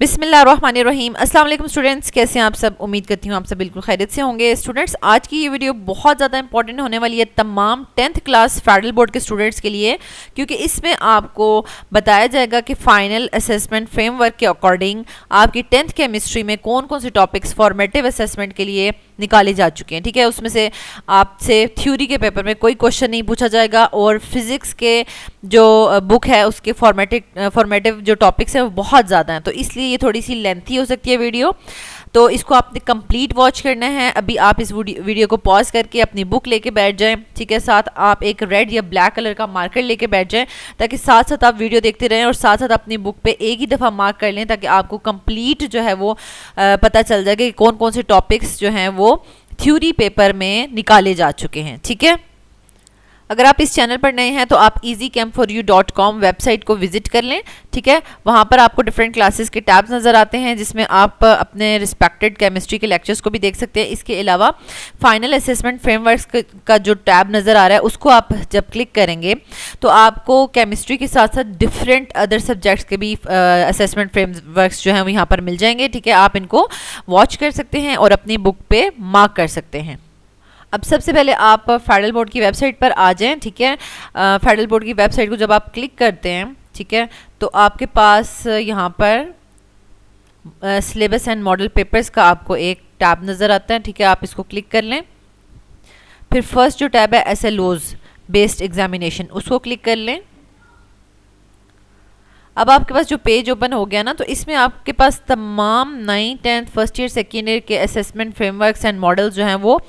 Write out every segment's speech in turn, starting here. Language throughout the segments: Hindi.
बिस्मिल्लाहिर्रहमानिर्रहीम। अस्सलाम वालेकुम स्टूडेंट्स, कैसे हैं आप सब। उम्मीद करती हूँ आप सब बिल्कुल खैरियत से होंगे। स्टूडेंट्स, आज की ये वीडियो बहुत ज़्यादा इंपॉर्टेंट होने वाली है तमाम 10th क्लास फेडरल बोर्ड के स्टूडेंट्स के लिए, क्योंकि इसमें आपको बताया जाएगा कि फाइनल असेसमेंट फ्रेमवर्क के अकॉर्डिंग आपकी 10th केमिस्ट्री में कौन कौन से टॉपिक्स फॉर्मेटिव असेसमेंट के लिए निकाले जा चुके हैं। ठीक है, उसमें से आपसे थ्योरी के पेपर में कोई क्वेश्चन नहीं पूछा जाएगा और फिजिक्स के जो बुक है उसके फॉर्मेटिव जो टॉपिक्स हैं वो बहुत ज़्यादा हैं, तो इसलिए ये थोड़ी सी लेंथी हो सकती है वीडियो, तो इसको आपने कंप्लीट वॉच करना है। अभी आप इस वीडियो को पॉज करके अपनी बुक लेके बैठ जाएं, ठीक है, साथ आप एक रेड या ब्लैक कलर का मार्कर लेके बैठ जाएं, ताकि साथ साथ आप वीडियो देखते रहें और साथ साथ अपनी बुक पे एक ही दफ़ा मार्क कर लें, ताकि आपको कंप्लीट जो है वो पता चल जाएगा कि कौन कौन से टॉपिक्स जो हैं वो थ्योरी पेपर में निकाले जा चुके हैं। ठीक है, अगर आप इस चैनल पर नए हैं तो आप easycamp4u.com वेबसाइट को विजिट कर लें। ठीक है, वहाँ पर आपको डिफरेंट क्लासेस के टैब्स नज़र आते हैं, जिसमें आप अपने रिस्पेक्टेड केमिस्ट्री के लेक्चर्स को भी देख सकते हैं। इसके अलावा फाइनल असेसमेंट फ्रेमवर्क्स का जो टैब नज़र आ रहा है उसको आप जब क्लिक करेंगे तो आपको केमिस्ट्री के साथ साथ डिफरेंट अदर सब्जेक्ट्स के भी असेसमेंट फ्रेमवर्क्स जो हैं वो यहाँ पर मिल जाएंगे। ठीक है, आप इनको वॉच कर सकते हैं और अपनी बुक पे मार्क कर सकते हैं। अब सबसे पहले आप फेडरल बोर्ड की वेबसाइट पर आ जाएं। ठीक है, फेडरल बोर्ड की वेबसाइट को जब आप क्लिक करते हैं, ठीक है, तो आपके पास यहाँ पर सिलेबस एंड मॉडल पेपर्स का आपको एक टैब नज़र आता है। ठीक है, आप इसको क्लिक कर लें। फिर फर्स्ट जो टैब है SLOs बेस्ड एग्जामिनेशन, उसको क्लिक कर लें। अब आपके पास जो पेज ओपन हो गया ना, तो इसमें आपके पास तमाम 9th 10th first year second year के असेसमेंट फ्रेमवर्क्स एंड मॉडल्स जो हैं वो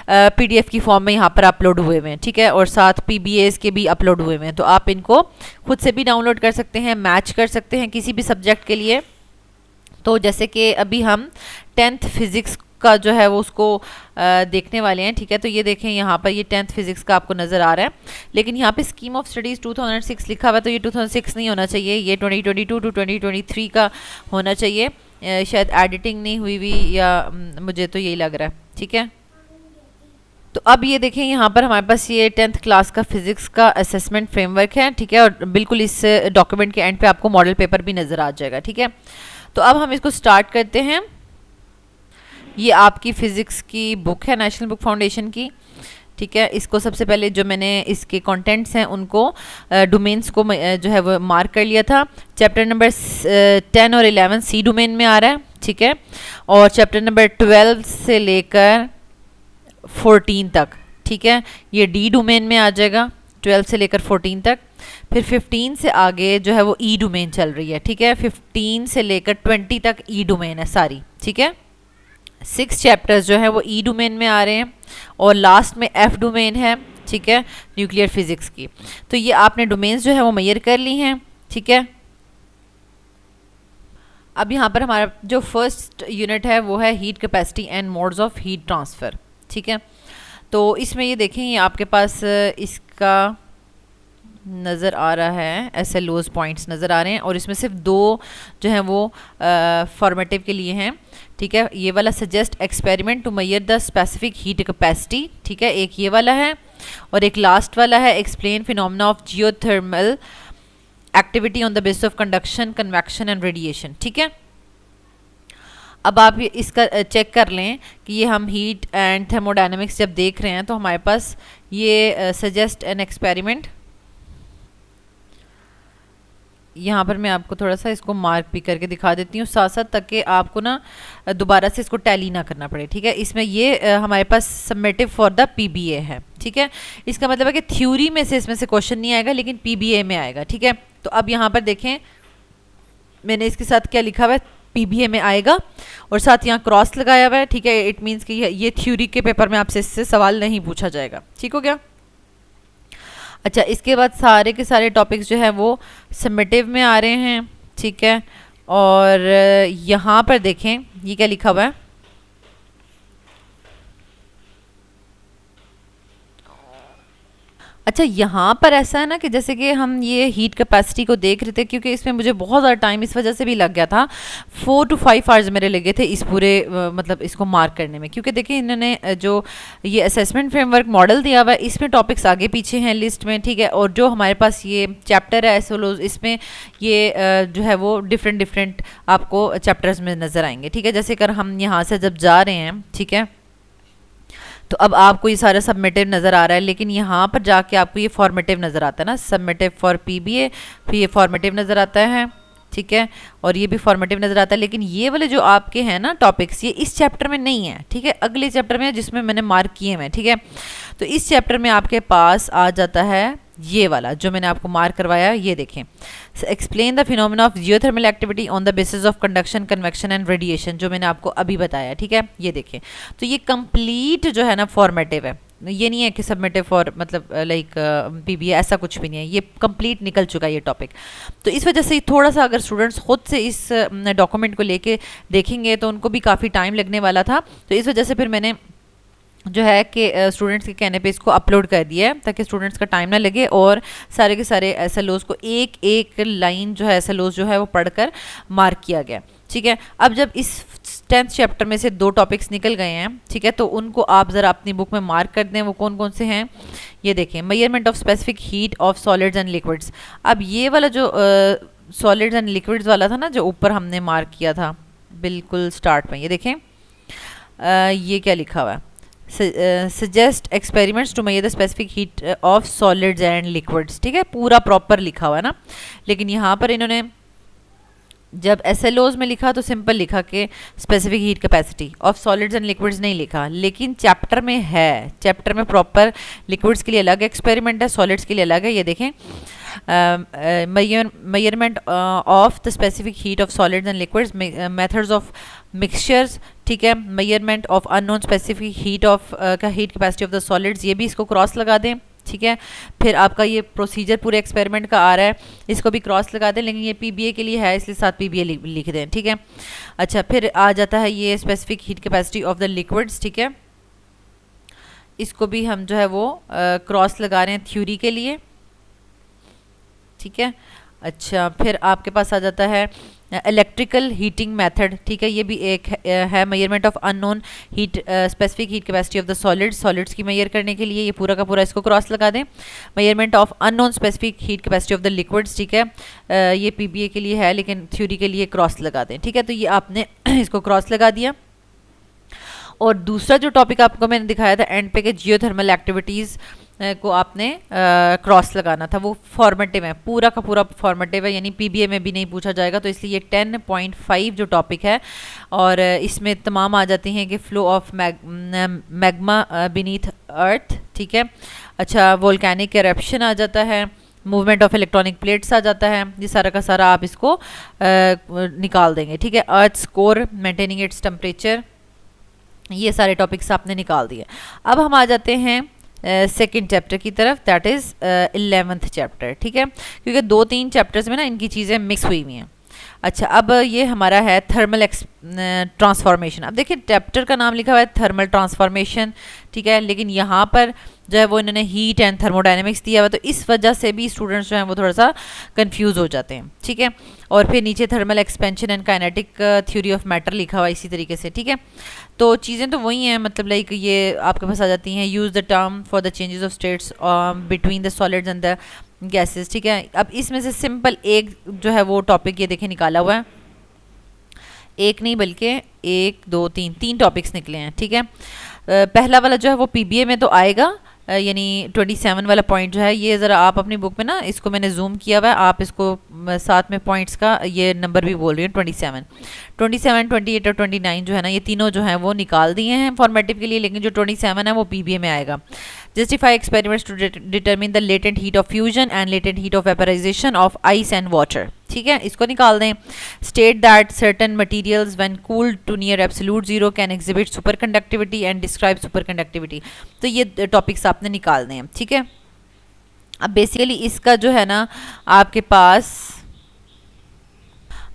PDF की फॉर्म में यहाँ पर अपलोड हुए हुए हैं। ठीक है, और साथ PBAs के भी अपलोड हुए हुए हैं, तो आप इनको खुद से भी डाउनलोड कर सकते हैं, मैच कर सकते हैं किसी भी सब्जेक्ट के लिए। तो जैसे कि अभी हम 10th फिज़िक्स का जो है वो उसको देखने वाले हैं। ठीक है, तो ये देखें यहाँ पर ये 10th फिज़िक्स का आपको नज़र आ रहा है, लेकिन यहाँ पे स्कीम ऑफ स्टडीज़ 2006 लिखा हुआ है, तो ये 2006 नहीं होना चाहिए, ये 2022 to 2023 का होना चाहिए। शायद एडिटिंग नहीं हुई हुई या मुझे तो यही लग रहा है। ठीक है, तो अब ये देखें यहाँ पर हमारे पास ये 10th क्लास का फिजिक्स का असेसमेंट फ्रेमवर्क है। ठीक है, और बिल्कुल इस डॉक्यूमेंट के एंड पे आपको मॉडल पेपर भी नज़र आ जाएगा। ठीक है, तो अब हम इसको स्टार्ट करते हैं। ये आपकी फ़िज़िक्स की बुक है नेशनल बुक फाउंडेशन की। ठीक है, इसको सबसे पहले जो मैंने इसके कंटेंट्स हैं उनको डोमेन्स को जो है वो मार्क कर लिया था। चैप्टर नंबर 10 और 11 C डोमेन में आ रहा है। ठीक है, और चैप्टर नंबर 12 से लेकर 14 तक, ठीक है, ये D डोमेन में आ जाएगा 12 से लेकर 14 तक। फिर 15 से आगे जो है वो E डोमेन चल रही है। ठीक है, 15 से लेकर 20 तक E डोमेन है सारी। ठीक है, 6 चैप्टर्स जो है वो E डोमेन में आ रहे हैं और लास्ट में F डोमेन है। ठीक है, न्यूक्लियर फिजिक्स की। तो ये आपने डोमेन्स जो है वो मेजर कर ली हैं। ठीक है, अब यहाँ पर हमारा जो फर्स्ट यूनिट है वो है heat capacity and modes of heat transfer. ठीक है, तो इसमें ये देखें, ये आपके पास इसका नज़र आ रहा है, SLOs पॉइंट्स नज़र आ रहे हैं, और इसमें सिर्फ 2 जो हैं वो फॉर्मेटिव के लिए हैं। ठीक है, ये वाला suggest experiment to measure the specific heat capacity. ठीक है, एक ये वाला है और एक लास्ट वाला है explain phenomena of geothermal activity on the basis of conduction, convection and radiation. ठीक है, अब आप इसका चेक कर लें कि ये हम हीट एंड थर्मोडायनेमिक्स जब देख रहे हैं तो हमारे पास ये सजेस्ट एन एक्सपेरिमेंट, यहाँ पर मैं आपको थोड़ा सा इसको मार्क भी करके दिखा देती हूँ साथ साथ, ताकि आपको ना दोबारा से इसको टैली ना करना पड़े। ठीक है, इसमें ये हमारे पास सबमिटिव फॉर द PBA है। ठीक है, इसका मतलब है कि थ्योरी में से इसमें से क्वेश्चन नहीं आएगा, लेकिन PBA में आएगा। ठीक है, तो अब यहाँ पर देखें मैंने इसके साथ क्या लिखा हुआ है, PBA में आएगा, और साथ यहाँ क्रॉस लगाया हुआ है। ठीक है, इट मीन्स कि ये थ्योरी के पेपर में आपसे इससे सवाल नहीं पूछा जाएगा। ठीक हो गया। अच्छा, इसके बाद सारे के सारे टॉपिक्स जो है वो सबमिटिव में आ रहे हैं। ठीक है, और यहाँ पर देखें ये क्या लिखा हुआ है, अच्छा, यहाँ पर ऐसा है ना कि जैसे कि हम ये हीट कैपेसिटी को देख रहे थे, क्योंकि इसमें मुझे बहुत ज़्यादा टाइम इस वजह से भी लग गया था, 4 to 5 आवर्स मेरे लगे थे इस पूरे मतलब इसको मार्क करने में, क्योंकि देखिए इन्होंने जो ये असेसमेंट फ्रेमवर्क मॉडल दिया हुआ है इसमें टॉपिक्स आगे पीछे हैं लिस्ट में, ठीक है। और जो हमारे पास ये चैप्टर है एसओलोज, इसमें ये जो है वो डिफरेंट डिफरेंट आपको चैप्टर्स में नज़र आएंगे, ठीक है। जैसे कर हम यहाँ से जब जा रहे हैं, ठीक है, तो अब आपको ये सारा सबमिटिव नज़र आ रहा है, लेकिन यहाँ पर जाके आपको ये फॉर्मेटिव नज़र आता है ना, सबमिटिव फॉर पीबीए, फिर ये फॉर्मेटिव नज़र आता है, ठीक है, और ये भी फॉर्मेटिव नज़र आता है। लेकिन ये वाले जो आपके हैं ना टॉपिक्स, ये इस चैप्टर में नहीं है, ठीक है, अगले चैप्टर में है जिसमें मैंने मार्क किए हैं, ठीक है। तो इस चैप्टर में आपके पास आ जाता है ये वाला जो मैंने आपको मार्क करवाया, ये देखें, explain the phenomena of geothermal activity on the basis of conduction, convection and radiation, जो मैंने आपको अभी बताया, ठीक है, ये देखें। तो ये कंप्लीट जो है ना फॉर्मेटिव है, ये नहीं है कि सबमिटिव फॉर मतलब लाइक पीबीए, ऐसा कुछ भी नहीं है, ये कंप्लीट निकल चुका है ये टॉपिक। तो इस वजह से थोड़ा सा अगर स्टूडेंट्स खुद से इस डॉक्यूमेंट को लेके देखेंगे तो उनको भी काफ़ी टाइम लगने वाला था, तो इस वजह से फिर मैंने जो है कि स्टूडेंट्स के कहने पे इसको अपलोड कर दिया है ताकि स्टूडेंट्स का टाइम ना लगे और सारे के सारे एसएलओज को एक एक लाइन जो है एसएलओज जो है वो पढ़कर मार्क किया गया, ठीक है। अब जब इस 10th चैप्टर में से 2 टॉपिक्स निकल गए हैं, ठीक है, तो उनको आप ज़रा अपनी बुक में मार्क कर दें। वो कौन कौन से हैं ये देखें, measurement of specific heat of solids and liquids. अब ये वाला जो सॉलिड्स एंड लिक्विड्स वाला था ना, जो ऊपर हमने मार्क किया था बिल्कुल स्टार्ट में, ये देखें ये क्या लिखा हुआ है, suggest experiments to measure the specific heat of solids and liquids, ठीक है, पूरा प्रॉपर लिखा हुआ है ना। लेकिन यहाँ पर इन्होंने जब एसएलओज में लिखा तो सिंपल लिखा कि specific heat capacity of solids and liquids नहीं लिखा, लेकिन चैप्टर में है, चैप्टर में प्रॉपर लिक्विड्स के लिए अलग एक्सपेरिमेंट है, सॉलिड्स के लिए अलग है। ये देखें, measurement of the specific heat of solids and liquids, methods of mixtures, ठीक है, measurement of unknown specific heat of का heat capacity of the solids, ये भी इसको क्रॉस लगा दें, ठीक है। फिर आपका ये प्रोसीजर पूरे एक्सपेरिमेंट का आ रहा है, इसको भी क्रॉस लगा दें, लेकिन ये पीबीए के लिए है इसलिए साथ पीबीए लिख दें, ठीक है। अच्छा, फिर आ जाता है ये specific heat capacity of the liquids, ठीक है, इसको भी हम जो है वो क्रॉस लगा रहे हैं थ्योरी के लिए, ठीक है। अच्छा, फिर आपके पास आ जाता है इलेक्ट्रिकल हीटिंग मेथड, ठीक है, ये भी एक है measurement of unknown heat specific heat capacity of the solids, solids की मेजर करने के लिए ये पूरा का पूरा इसको क्रॉस लगा दें। Measurement of unknown specific heat capacity of the liquids, ठीक है, ये पीबीए के लिए है लेकिन थ्योरी के लिए क्रॉस लगा दें, ठीक है। तो ये आपने इसको क्रॉस लगा दिया। और दूसरा जो टॉपिक आपको मैंने दिखाया था एंड पे के जियोथर्मल एक्टिविटीज़ को आपने क्रॉस लगाना था, वो फॉर्मेटिव है, पूरा का पूरा फॉर्मेटिव है, यानी पीबीए में भी नहीं पूछा जाएगा, तो इसलिए ये 10.5 जो टॉपिक है और इसमें तमाम आ जाती हैं कि फ्लो ऑफ मैग्मा बीनीथ अर्थ, ठीक है। अच्छा, वोल्केनिक एरप्शन आ जाता है, मूवमेंट ऑफ इलेक्ट्रॉनिक प्लेट्स आ जाता है, ये सारा का सारा आप इसको निकाल देंगे, ठीक है। Earth core maintaining its temperature, ये सारे टॉपिक्स आपने निकाल दिए। अब हम आ जाते हैं सेकेंड चैप्टर की तरफ, दैट इज़ 11th चैप्टर, ठीक है, क्योंकि 2-3 चैप्टर्स में ना इनकी चीज़ें मिक्स हुई हुई हैं। अच्छा, अब ये हमारा है थर्मल ट्रांसफॉर्मेशन। अब देखिए चैप्टर का नाम लिखा हुआ है थर्मल ट्रांसफॉर्मेशन, ठीक है, लेकिन यहाँ पर जो है वो इन्होंने हीट एंड थर्मोडायनेमिक्स दिया हुआ, तो इस वजह से भी स्टूडेंट्स जो हैं वो थोड़ा सा कंफ्यूज हो जाते हैं, ठीक है। और फिर नीचे thermal expansion and kinetic theory of matter लिखा हुआ इसी तरीके से, ठीक है। तो चीज़ें तो वही हैं, मतलब लाइक ये आपके पास आ जाती हैं, use the term for the changes of states between the solids and the gases, ठीक है। अब इसमें से सिंपल एक जो है वो टॉपिक ये देखें निकाला हुआ है, एक नहीं बल्कि 1 2 3 टॉपिक्स निकले हैं, ठीक है। पहला वाला जो है वो पीबीए में तो आएगा, यानी 27 वाला पॉइंट जो है ये ज़रा आप अपनी बुक में ना, इसको मैंने जूम किया हुआ है, आप इसको साथ में पॉइंट्स का ये नंबर भी बोल रही हूँ, 27, 28 और 29 जो है ना, ये तीनों जो हैं वो निकाल दिए हैं फॉर्मेटिव के लिए, लेकिन जो 27 है वो पीबीए में आएगा। Justify experiments to determine the latent heat of fusion and latent heat of vaporization of ice and water, ठीक है, इसको निकाल दें। State that certain materials when cooled to near absolute zero can exhibit superconductivity and describe superconductivity, तो ये टॉपिक्स आपने निकाल दें, ठीक है। अब बेसिकली इसका जो है ना आपके पास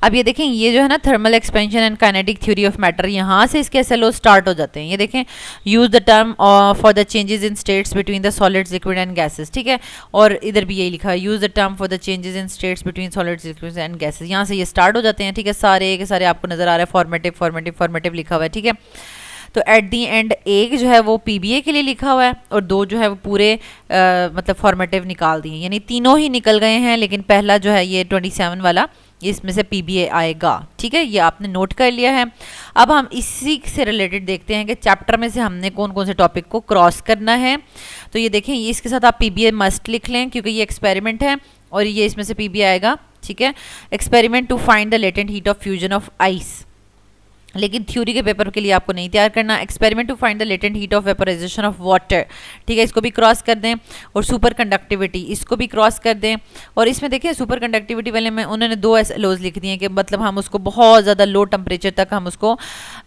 अब ये देखें, ये जो है ना thermal expansion and kinetic theory of matter, यहाँ से इसके एसएलओ स्टार्ट हो जाते हैं। ये देखें, use the term for the changes in states between the solids liquid and gases, ठीक है। और इधर भी यही लिखा है, use the term for the changes in states between solids liquid and gases. यहाँ से ये स्टार्ट हो जाते हैं, ठीक है। सारे के सारे आपको नजर आ रहा है, फॉर्मेटिव फॉर्मेटिव फॉर्मेटिव लिखा हुआ है, ठीक है। तो एट दी एंड एक जो है वो पीबीए के लिए लिखा हुआ है और दो जो है वो पूरे मतलब फॉर्मेटिव निकाल दिए, यानी तीनों ही निकल गए हैं, लेकिन पहला जो है ये 27 वाला, इसमें से पीबीए आएगा, ठीक है। ये आपने नोट कर लिया है। अब हम इसी से रिलेटेड देखते हैं कि चैप्टर में से हमने कौन कौन से टॉपिक को क्रॉस करना है। तो ये देखें, ये इसके साथ आप पीबीए मस्ट लिख लें क्योंकि ये एक्सपेरिमेंट है और ये इसमें से पीबीए आएगा, ठीक है। Experiment to find the latent heat of fusion of ice, लेकिन थ्योरी के पेपर के लिए आपको नहीं तैयार करना। Experiment to find the latent heat of vaporization of water, ठीक है, इसको भी क्रॉस कर दें। और सुपर कंडक्टिविटी, इसको भी क्रॉस कर दें। और इसमें देखें, सुपर कंडक्टिविटी वाले में उन्होंने 2 एसएलओज लिख दिए कि मतलब हम उसको बहुत ज़्यादा लो टेम्परेचर तक हम उसको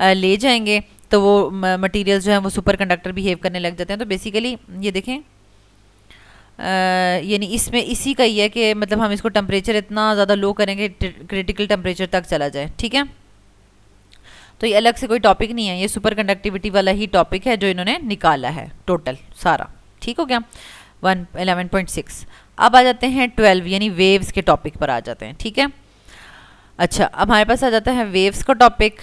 ले जाएंगे तो वो मटीरियल्स जो हैं वो सुपर कंडक्टर बिहेव करने लग जाते हैं। तो बेसिकली ये देखें, यानी इसमें इसी का ही है कि मतलब हम इसको टेम्परेचर इतना ज़्यादा लो करेंगे क्रिटिकल टेम्परेचर तक चला जाए, ठीक है। तो ये अलग से कोई टॉपिक नहीं है, ये सुपर कंडक्टिविटी वाला ही टॉपिक है जो इन्होंने निकाला है टोटल सारा, ठीक हो गया। 11.6। अब आ जाते हैं 12, यानी वेव्स के टॉपिक पर आ जाते हैं, ठीक है। अच्छा, अब हमारे पास आ जाता है वेव्स का टॉपिक।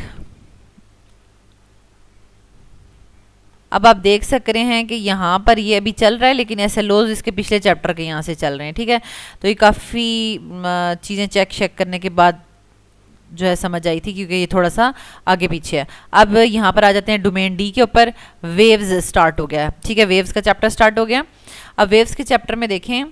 अब आप देख सक रहे हैं कि यहाँ पर ये अभी चल रहा है, लेकिन एसएलओज इसके पिछले चैप्टर के यहाँ से चल रहे हैं, ठीक है। तो ये काफ़ी चीज़ें चेक करने के बाद जो है समझ आई थी, क्योंकि ये थोड़ा सा आगे पीछे है। अब यहाँ पर आ जाते हैं डोमेन डी के ऊपर, वेव्स स्टार्ट हो गया है, ठीक है। वेव्स का चैप्टर स्टार्ट हो गया। अब वेव्स के चैप्टर में देखें,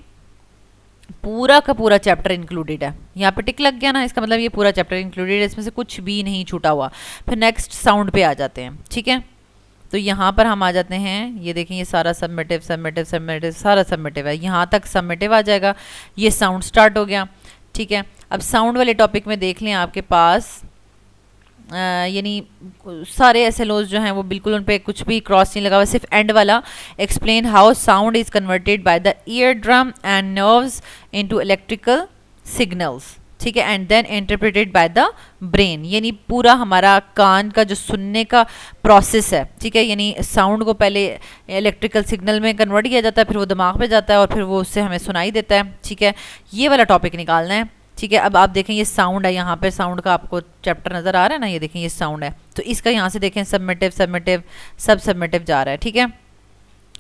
पूरा का पूरा चैप्टर इंक्लूडेड है। यहाँ पे टिक लग गया ना, इसका मतलब ये पूरा चैप्टर इंक्लूडेड है, इसमें से कुछ भी नहीं छूटा हुआ। फिर नेक्स्ट साउंड पे आ जाते हैं, ठीक है। तो यहाँ पर हम आ जाते हैं, ये देखें, ये सारा सबमिटिव सबमिटिव सबमिटिव सारा सबमिटिव है, यहाँ तक सबमिटिव आ जाएगा। ये साउंड स्टार्ट हो गया, ठीक है। अब साउंड वाले टॉपिक में देख लें, आपके पास यानी सारे एसएलओज जो हैं वो बिल्कुल उन पे कुछ भी क्रॉस नहीं लगा हुआ, सिर्फ एंड वाला, explain how sound is converted by the eardrum and nerves into electrical signals, ठीक है, and then interpreted by the brain. यानी पूरा हमारा कान का जो सुनने का प्रोसेस है, ठीक है, यानी साउंड को पहले इलेक्ट्रिकल सिग्नल में कन्वर्ट किया जाता है, फिर वो दिमाग पे जाता है और फिर वो उससे हमें सुनाई देता है, ठीक है। ये वाला टॉपिक निकालना है, ठीक है। अब आप देखें, ये साउंड है, यहाँ पे साउंड का आपको चैप्टर नज़र आ रहा है ना, ये देखें, ये साउंड है। तो इसका यहाँ से देखें सबमिटिव सबमिटिव सब सबमिटिव जा रहा है, ठीक है।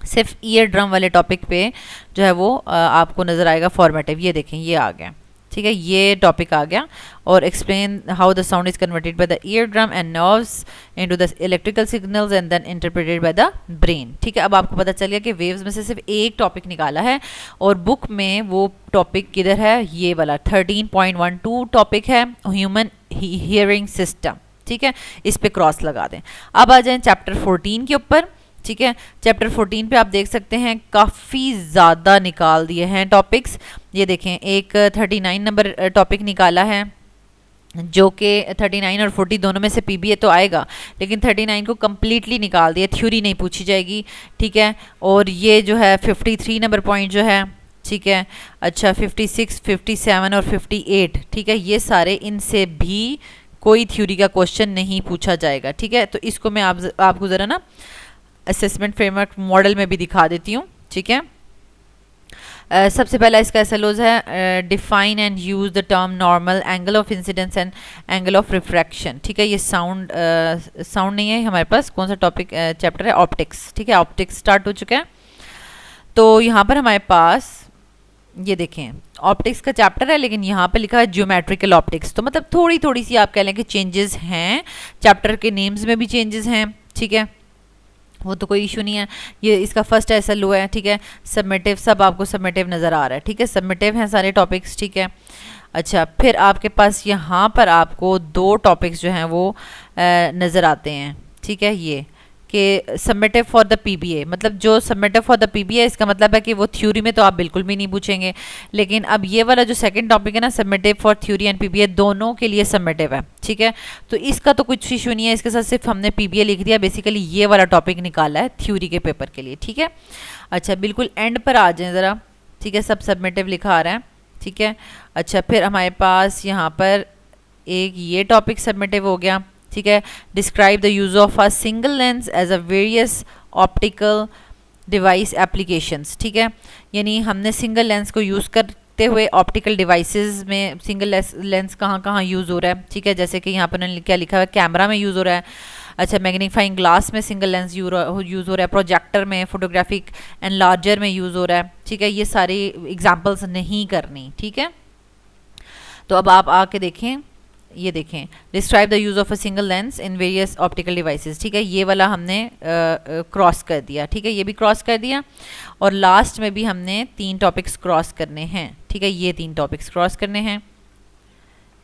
सिर्फ ईयर ड्रम वाले टॉपिक पे जो है वो आपको नज़र आएगा फॉर्मेटिव, ये देखें, ये आ गया, ठीक है, ये टॉपिक आ गया। और explain how the sound is converted by the eardrum and nerves into the electrical signals and then interpreted by the brain, ठीक है। अब आपको पता चल गया कि वेव्स में से सिर्फ एक टॉपिक निकाला है और बुक में वो टॉपिक किधर है, ये वाला 13.12 टॉपिक है, ह्यूमन हियरिंग सिस्टम, ठीक है। इस पे क्रॉस लगा दें। अब आ जाएं चैप्टर 14 के ऊपर, ठीक है। चैप्टर 14 पे आप देख सकते हैं काफ़ी ज़्यादा निकाल दिए हैं टॉपिक्स। ये देखें, एक 39 नंबर टॉपिक निकाला है जो कि 39 और 40 दोनों में से पीबीए तो आएगा, लेकिन 39 को कम्प्लीटली निकाल दिया, थ्योरी नहीं पूछी जाएगी, ठीक है। और ये जो है 53 नंबर पॉइंट जो है, ठीक है। अच्छा, 56, 57 और 58, ठीक है, ये सारे, इनसे भी कोई थ्योरी का क्वेश्चन नहीं पूछा जाएगा, ठीक है। तो इसको मैं आपको ज़रा ना असेसमेंट फ्रेमवर्क मॉडल में भी दिखा देती हूँ, ठीक है। सबसे पहला इसका एसएलओज है, define and use the term normal, angle of incidence and angle of refraction, ठीक है। ये साउंड नहीं है हमारे पास, कौन सा टॉपिक चैप्टर है, ऑप्टिक्स, ठीक है। ऑप्टिक्स स्टार्ट हो चुका है। तो यहाँ पर हमारे पास ये देखें, ऑप्टिक्स का चैप्टर है, लेकिन यहाँ पे लिखा है ज्योमेट्रिकल ऑप्टिक्स। तो मतलब थोड़ी थोड़ी सी आप कह लें कि चेंजेस हैं, चैप्टर के नेम्स में भी चेंजेस हैं, ठीक है, वो तो कोई इशू नहीं है। ये इसका फर्स्ट एसएलओ है, ठीक है। सबमिटिव, सब आपको सबमिटिव नज़र आ रहा है, ठीक है, सबमिटिव हैं सारे टॉपिक्स, ठीक है। अच्छा, फिर आपके पास यहाँ पर आपको 2 टॉपिक्स जो हैं वो नज़र आते हैं, ठीक है। ये कि सबमिटिव फॉर द पीबीए, मतलब जो सबमिटिव फॉर द पीबीए, इसका मतलब है कि वो थ्योरी में तो आप बिल्कुल भी नहीं पूछेंगे, लेकिन अब ये वाला जो सेकंड टॉपिक है ना, submissive for theory and PBA, दोनों के लिए सबमिटिव है, ठीक है। तो इसका तो कुछ इशू नहीं है, इसके साथ सिर्फ हमने पीबीए लिख दिया, बेसिकली ये वाला टॉपिक निकाला है थ्योरी के पेपर के लिए, ठीक है। अच्छा, बिल्कुल एंड पर आ जाए ज़रा, ठीक है, सब सबमिटिव लिखा आ रहा है, ठीक है। अच्छा, फिर हमारे पास यहाँ पर एक ये टॉपिक सबमिटिव हो गया, ठीक है। Describe the use of a single lens as a various optical device applications, ठीक है। यानी हमने सिंगल लेंस को यूज़ करते हुए ऑप्टिकल डिवाइसेस में सिंगल लेंस कहाँ कहाँ यूज़ हो रहा है, ठीक है। जैसे कि यहाँ पर उन्होंने क्या लिखा हुआ है, कैमरा में यूज़ हो रहा है, अच्छा मैग्नीफाइंग ग्लास में सिंगल लेंस यूज़ हो रहा है, प्रोजेक्टर में, फोटोग्राफिक एनलार्जर में यूज़ हो रहा है, ठीक है। ये सारी एग्जांपल्स नहीं करनी, ठीक है। तो अब आप आके देखें, ये देखें, describe the use of a single lens in various optical devices, ठीक है। ये वाला हमने क्रॉस कर दिया, ठीक है, ये भी क्रॉस कर दिया। और लास्ट में भी हमने 3 टॉपिक्स क्रॉस करने हैं, ठीक है। ये 3 टॉपिक्स क्रॉस करने हैं,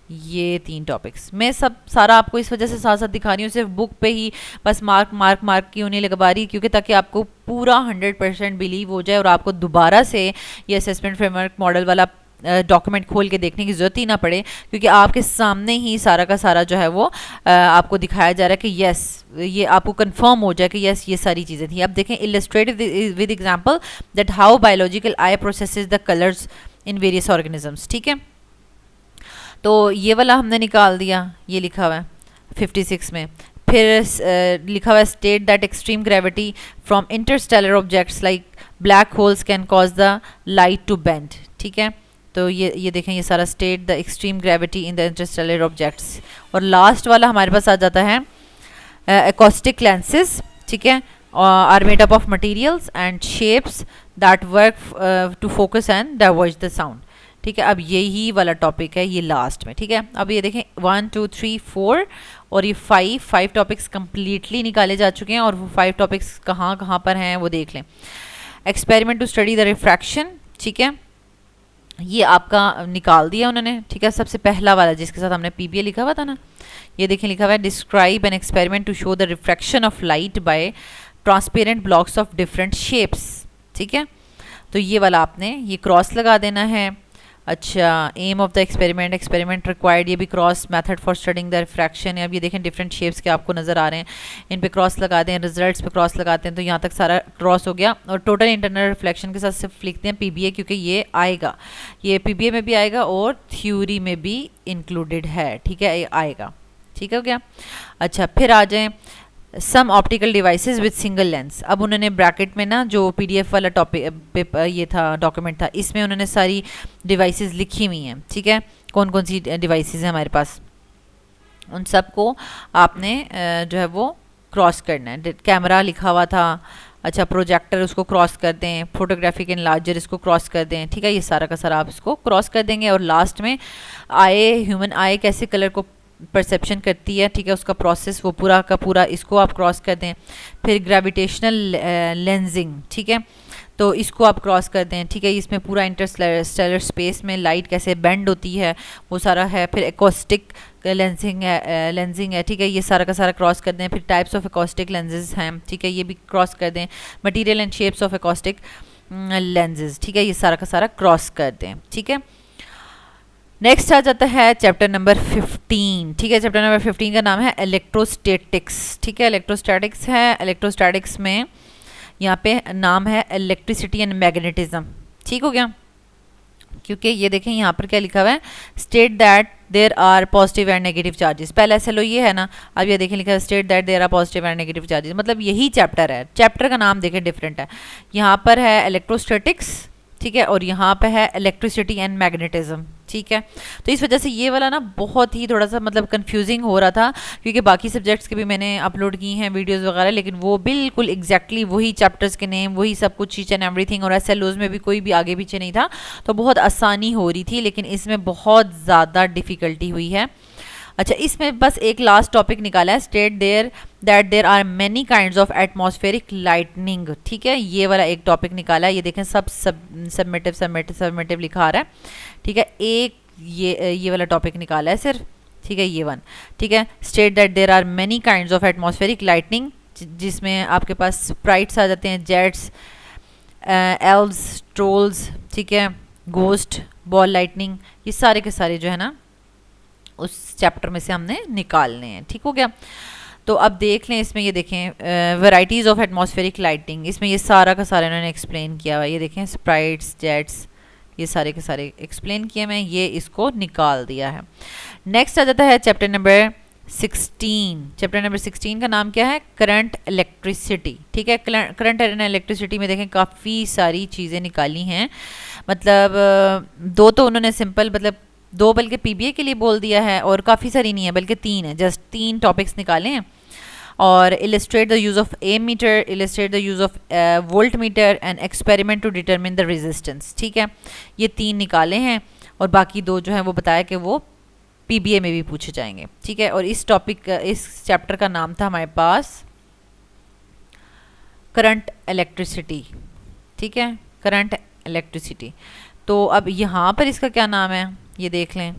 ये 3 टॉपिक्स। मैं सब सारा आपको इस वजह से साथ साथ दिखा रही हूँ, सिर्फ बुक पे ही बस मार्क क्यों नहीं लगवा रही, क्योंकि ताकि आपको पूरा 100% बिलीव हो जाए और आपको दोबारा से ये असेसमेंट फ्रेमवर्क मॉडल वाला डॉक्यूमेंट खोल के देखने की ज़रूरत ही ना पड़े, क्योंकि आपके सामने ही सारा का सारा जो है वो आपको दिखाया जा रहा है कि यस, ये आपको कंफर्म हो जाए कि यस ये सारी चीज़ें थी। अब देखें, illustrated with example that how biological I processes the colours in various organisms, ठीक है। तो ये वाला हमने निकाल दिया, ये लिखा हुआ है 56 में। फिर लिखा हुआ है state that extreme gravity from interstellar objects like black holes can cause the light to bend, ठीक है। तो ये देखें, ये सारा state the extreme gravity in the interstellar objects. और लास्ट वाला हमारे पास आ जाता है एकॉस्टिक लेंसेज, ठीक है, are made up of materials and shapes that work to focus and diverge the sound, ठीक है। अब यही वाला टॉपिक है ये लास्ट में, ठीक है। अब ये देखें 1 2 3 4 और ये 5 टॉपिक्स कंप्लीटली निकाले जा चुके हैं। और वो 5 टॉपिक्स कहाँ कहाँ पर हैं वो देख लें। Experiment to study the refraction, ठीक है, ये आपका निकाल दिया उन्होंने, ठीक है। सबसे पहला वाला जिसके साथ हमने पीबीए लिखा हुआ था ना, ये देखें लिखा हुआ है describe an experiment to show the refraction of light by transparent blocks of different shapes, ठीक है। तो ये वाला आपने ये क्रॉस लगा देना है। अच्छा, aim of the experiment required, ये भी cross method for studying the refraction. अब ये देखें डिफरेंट शेप्स के आपको नज़र आ रहे हैं, इन पे क्रॉस लगा दें, रिजल्ट्स पे क्रॉस लगाते हैं, तो यहाँ तक सारा क्रॉस हो गया। और टोटल इंटरनल रिफ्लेक्शन के साथ सिर्फ लिखते हैं पीबीए, क्योंकि ये आएगा, ये पीबीए में भी आएगा और थ्योरी में भी इंक्लूडेड है, ठीक है, ये आएगा, ठीक है, हो गया। अच्छा, फिर आ जाएँ some optical devices with single lens. अब उन्होंने ब्रैकेट में ना जो पीडीएफ वाला टॉपिक ये था डॉक्यूमेंट था, इसमें उन्होंने सारी डिवाइसेस लिखी हुई हैं, ठीक है, कौन कौन सी डिवाइसेस हैं हमारे पास, उन सब को आपने जो है वो क्रॉस करना है। कैमरा लिखा हुआ था, अच्छा प्रोजेक्टर उसको क्रॉस कर दें, फोटोग्राफिक एनलार्जर इसको क्रॉस कर दें, ठीक है, ये सारा का सारा आप इसको क्रॉस कर देंगे। और लास्ट में ह्यूमन आई कैसे कलर को परसेप्शन करती है, ठीक है, उसका प्रोसेस वो पूरा का पूरा इसको आप क्रॉस कर दें। फिर ग्रेविटेशनल लेंजिंग, ठीक है, तो इसको आप क्रॉस कर दें, ठीक है, इसमें पूरा इंटरस्टेलर स्पेस में लाइट कैसे बेंड होती है वो सारा है। फिर एकॉस्टिक लेंसिंग है, ठीक है, ये सारा का सारा क्रॉस कर दें। फिर टाइप्स ऑफ एकॉस्टिक लेंसेज हैं, ठीक है, ये भी क्रॉस कर दें। Material and shapes of acoustic lenses, ठीक है, ये सारा का सारा क्रॉस कर दें, ठीक है। नेक्स्ट आ जाता है चैप्टर नंबर 15, ठीक है, चैप्टर नंबर 15 का नाम है इलेक्ट्रोस्टैटिक्स, ठीक है, इलेक्ट्रोस्टैटिक्स है। इलेक्ट्रोस्टैटिक्स में यहाँ पे नाम है इलेक्ट्रिसिटी एंड मैग्नेटिज्म, ठीक हो गया। क्योंकि ये देखें यहाँ पर क्या लिखा हुआ है, state that there are positive and negative charges. पहले SLO ये है ना, अब ये देखें लिखा है state that there are positive and negative charges, मतलब यही चैप्टर है, चैप्टर का नाम देखें डिफरेंट है। यहाँ पर है इलेक्ट्रोस्टैटिक्स, ठीक है, और यहाँ पे है इलेक्ट्रिसिटी एंड मैग्नेटिज्म, ठीक है। तो इस वजह से ये वाला ना बहुत ही थोड़ा सा मतलब कंफ्यूजिंग हो रहा था, क्योंकि बाकी सब्जेक्ट्स के भी मैंने अपलोड की हैं वीडियोस वगैरह, लेकिन वो बिल्कुल एग्जैक्टली वही चैप्टर्स के नेम, वही सब कुछ, ईच एंड एवरीथिंग, और SLOs में भी कोई भी आगे पीछे नहीं था, तो बहुत आसानी हो रही थी। लेकिन इसमें बहुत ज़्यादा डिफ़िकल्टी हुई है। अच्छा, इसमें बस एक लास्ट टॉपिक निकाला है, state there are many kinds of atmospheric lightning, ठीक है, ये वाला एक टॉपिक निकाला है। ये देखें सब सबमिटिव लिखा आ रहा है, ठीक है, एक ये वाला टॉपिक निकाला है सिर्फ, ठीक है, ये वन, ठीक है। State that there are many kinds of atmospheric lightning, जिसमें आपके पास स्प्राइट्स आ जाते हैं, जेट्स, एल्व्स, ट्रोल्स, ठीक है, गोस्ट, बॉल लाइटनिंग, ये सारे के सारे जो है ना उस चैप्टर में से हमने निकालने हैं, ठीक हो गया। तो अब देख लें इसमें, ये देखें वैरायटीज़ ऑफ एटमॉस्फेरिक लाइटिंग, इसमें ये सारा का सारा इन्होंने एक्सप्लेन किया हुआ है। ये देखें स्प्राइट्स, जेट्स, ये सारे के सारे एक्सप्लेन किए मैं, ये इसको निकाल दिया है। नेक्स्ट आ जाता है चैप्टर नंबर 16। चैप्टर नंबर 16 का नाम क्या है? Current electricity. ठीक है, करंट एंड इलेक्ट्रिसिटी में देखें काफ़ी सारी चीज़ें निकाली हैं। मतलब दो तो उन्होंने सिंपल मतलब दो बल्कि पीबीए के लिए बोल दिया है, और काफ़ी सारी नहीं है बल्कि 3 है, जस्ट 3 टॉपिक्स निकाले हैं। और illustrate the use of ammeter, illustrate the use of voltmeter and experiment to determine the resistance. ठीक है, ये 3 निकाले हैं, और बाकी 2 जो हैं वो बताया कि वो पीबीए में भी पूछे जाएंगे। ठीक है, और इस टॉपिक इस चैप्टर का नाम था हमारे पास करंट इलेक्ट्रिसिटी। ठीक है, करंट इलेक्ट्रिसिटी। तो अब यहाँ पर इसका क्या नाम है ये देख लें,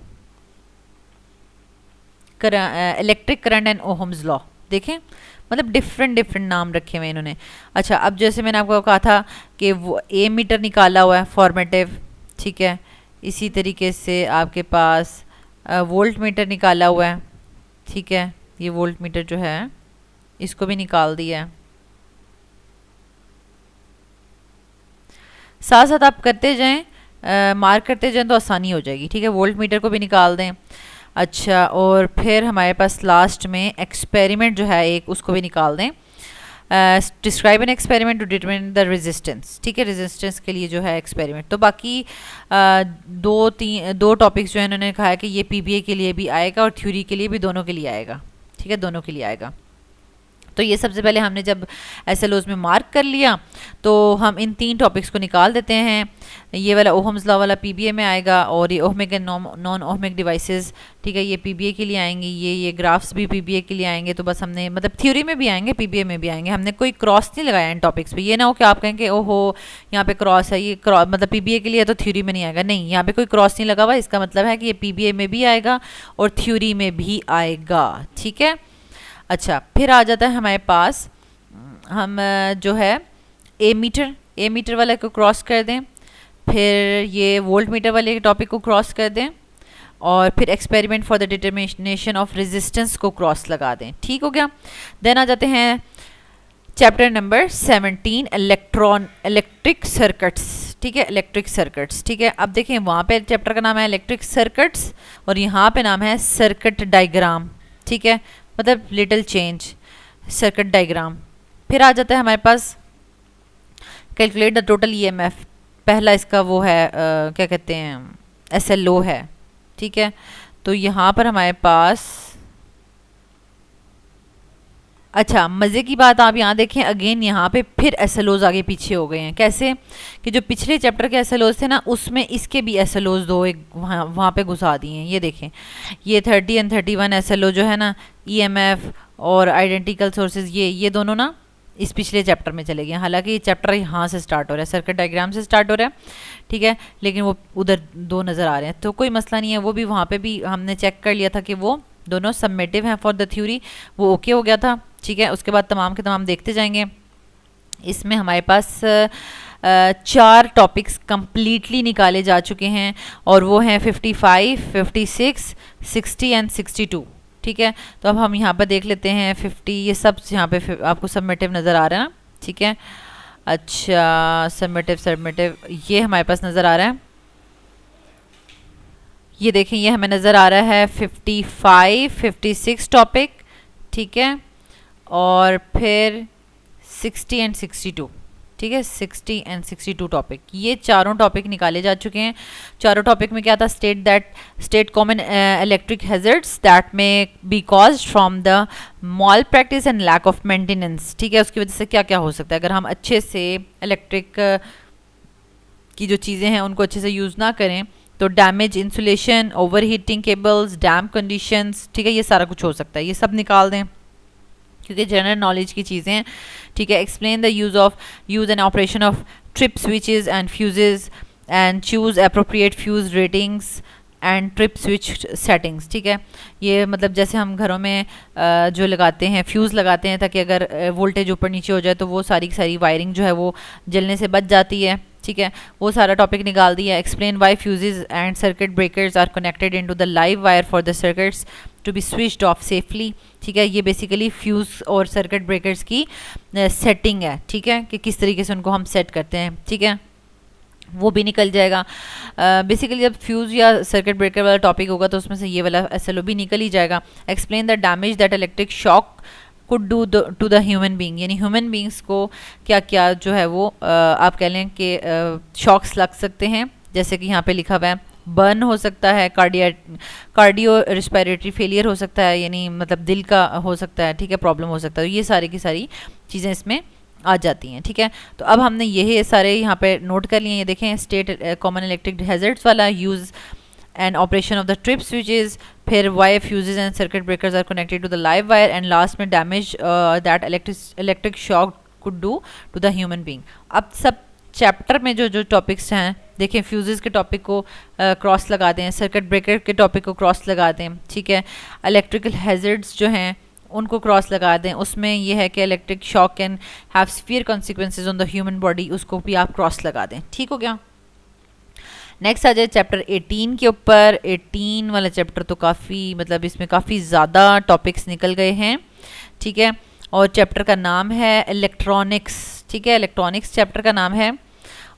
electric current and Ohm's law. देखें मतलब डिफरेंट नाम रखे हुए इन्होंने। अच्छा, अब जैसे मैंने आपको कहा था कि वो ए मीटर निकाला हुआ है फॉर्मेटिव। ठीक है, इसी तरीके से आपके पास वोल्ट मीटर निकाला हुआ है। ठीक है, ये वोल्ट मीटर जो है इसको भी निकाल दिया है। साथ साथ आप करते जाएं, मार्क करते जाएं तो आसानी हो जाएगी। ठीक है, वोल्ट मीटर को भी निकाल दें। अच्छा, और फिर हमारे पास लास्ट में एक्सपेरिमेंट जो है एक, उसको भी निकाल दें। Describe an experiment to determine the resistance. ठीक है, रेजिस्टेंस के लिए जो है एक्सपेरिमेंट। तो बाकी दो टॉपिक्स जो है इन्होंने कहा है कि ये पीबीए के लिए भी आएगा और थ्योरी के लिए भी, दोनों के लिए आएगा। ठीक है, दोनों के लिए आएगा। तो ये सबसे पहले हमने जब एसएलओज में मार्क कर लिया तो हम इन 3 टॉपिक्स को निकाल देते हैं। ये वाला ओहम्स लॉ वाला पीबीए में आएगा, और ये ohmic and non ohmic devices, ठीक है, ये पीबीए के लिए आएंगे। ये ग्राफ्स भी पीबीए के लिए आएंगे। तो बस हमने मतलब थ्योरी में भी आएंगे, पीबीए में भी आएंगे। हमने कोई क्रॉस नहीं लगाया इन टॉपिक्स पे। ये ना हो कि आप कहें कि ओहो यहाँ पे क्रॉस है, ये क्रॉस मतलब पीबीए के लिए तो थ्योरी में नहीं आएगा। नहीं, यहाँ पे कोई क्रॉस नहीं लगा हुआ। इसका मतलब है कि ये पीबीए में भी आएगा और थ्योरी में भी आएगा। ठीक है, अच्छा, फिर आ जाता है हमारे पास हम जो है ए मीटर वाले को क्रॉस कर दें, फिर ये वोल्ट मीटर वाले टॉपिक को क्रॉस कर दें, और फिर experiment for the determination of resistance को क्रॉस लगा दें। ठीक हो गया। देन आ जाते हैं चैप्टर नंबर 17 इलेक्ट्रिक सर्किट्स। ठीक है, इलेक्ट्रिक सर्किट्स। ठीक है, अब देखें वहाँ पे चैप्टर का नाम है इलेक्ट्रिक सर्किट्स, और यहाँ पे नाम है सर्किट डायग्राम। ठीक है, मतलब लिटिल चेंज, सर्किट डायग्राम। फिर आ जाता है हमारे पास कैलकुलेट द टोटल ईएमएफ। पहला इसका वो है क्या कहते हैं, एसएलओ है। ठीक है, तो यहाँ पर हमारे पास, अच्छा मज़े की बात आप यहाँ देखें, अगेन यहाँ पे फिर एसएलओज आगे पीछे हो गए हैं। कैसे कि जो पिछले चैप्टर के एसएलओज थे ना, उसमें इसके भी एसएलओज 2 एक वहाँ पे घुसा दिए हैं। ये देखें, ये 30 एंड 31 एसएलओ जो है ना, ईएमएफ और आइडेंटिकल सोर्सेज, ये दोनों ना इस पिछले चैप्टर में चले गए। हालांकि ये चैप्टर यहाँ से स्टार्ट हो रहा है, सर्किट डायग्राम से स्टार्ट हो रहा है। ठीक है, लेकिन वो उधर 2 नज़र आ रहे हैं, तो कोई मसला नहीं है। वो भी वहाँ पे भी हमने चेक कर लिया था कि वो दोनों सबमिटिव हैं फॉर द थ्योरी, वो ओके हो गया था। ठीक है, उसके बाद तमाम के तमाम देखते जाएंगे। इसमें हमारे पास 4 टॉपिक्स कंप्लीटली निकाले जा चुके हैं, और वो हैं 55, 56, 60 एंड 62। ठीक है, तो अब हम यहाँ पर देख लेते हैं 50, ये सब यहाँ पे आपको सबमिटिव नज़र आ रहा है ना। ठीक है, अच्छा सबमिटिव ये हमारे पास नज़र आ रहा है। ये देखें, ये हमें नज़र आ रहा है 55, 56 टॉपिक। ठीक है, और फिर 60 एंड 62। ठीक है, 60 एंड 62 टॉपिक, ये चारों टॉपिक निकाले जा चुके हैं। चारों टॉपिक में क्या था, state common electric hazards that may be caused from the malpractice and lack of maintenance. ठीक है, उसकी वजह से क्या क्या हो सकता है अगर हम अच्छे से इलेक्ट्रिक की जो चीज़ें हैं उनको अच्छे से यूज़ ना करें। तो damage insulation, overheating cables, damp conditions. ठीक है, ये सारा कुछ हो सकता है, ये सब निकाल दें क्योंकि जनरल नॉलेज की चीज़ें हैं। ठीक है, explain the use and operation of trip switches and fuses and choose appropriate fuse ratings and trip switch settings. ठीक है, ये मतलब जैसे हम घरों में जो लगाते हैं, फ्यूज़ लगाते हैं ताकि अगर वोल्टेज ऊपर नीचे हो जाए तो वो सारी की सारी वायरिंग जो है वो जलने से बच जाती है। ठीक है, वो सारा टॉपिक निकाल दिया। Explain why fuses and circuit breakers are connected into the live wire for the circuits to be switched off safely. ठीक है, ये बेसिकली फ्यूज़ और सर्किट ब्रेकर्स की सेटिंग है। ठीक है, कि किस तरीके से उनको हम सेट करते हैं। ठीक है, वो भी निकल जाएगा। बेसिकली जब फ्यूज़ या सर्किट ब्रेकर वाला टॉपिक होगा तो उसमें से ये वाला SLO भी निकल ही जाएगा। Explain the damage that electric shock could do to the human being, यानी ह्यूमन बींग्स को क्या क्या जो है वो आप कह लें कि शॉक्स लग सकते हैं, जैसे कि यहाँ पे लिखा हुआ है बर्न हो सकता है, कार्डियो रिस्पिरेटरी फेलियर हो सकता है, यानी मतलब दिल का हो सकता है, ठीक है, प्रॉब्लम हो सकता है। ये सारी की सारी चीज़ें इसमें आ जाती हैं, ठीक है। तो अब हमने यही सारे यहाँ पे नोट कर लिए। ये देखें स्टेट कॉमन इलेक्ट्रिक हैजर्ड्स वाला, use and operation of the trip switches, फिर why fuses and circuit breakers are connected to the live wire, and last में damage that electric shock could do to the human being. अब सब चैप्टर में जो जो टॉपिक्स हैं, देखें फ्यूजेस के टॉपिक को क्रॉस लगा दें, सर्किट ब्रेकर के टॉपिक को क्रॉस लगा दें, ठीक है, इलेक्ट्रिकल हैजर्ड्स जो हैं उनको क्रॉस लगा दें। उसमें ये है कि electric shock can have severe consequences on the human body, उसको भी आप क्रॉस लगा दें, ठीक हो गया। नेक्स्ट आ जाए चैप्टर 18 के ऊपर। 18 वाला चैप्टर तो काफ़ी मतलब इसमें काफ़ी ज़्यादा टॉपिक्स निकल गए हैं, ठीक है, और चैप्टर का नाम है इलेक्ट्रॉनिक्स, ठीक है, इलेक्ट्रॉनिक्स चैप्टर का नाम है।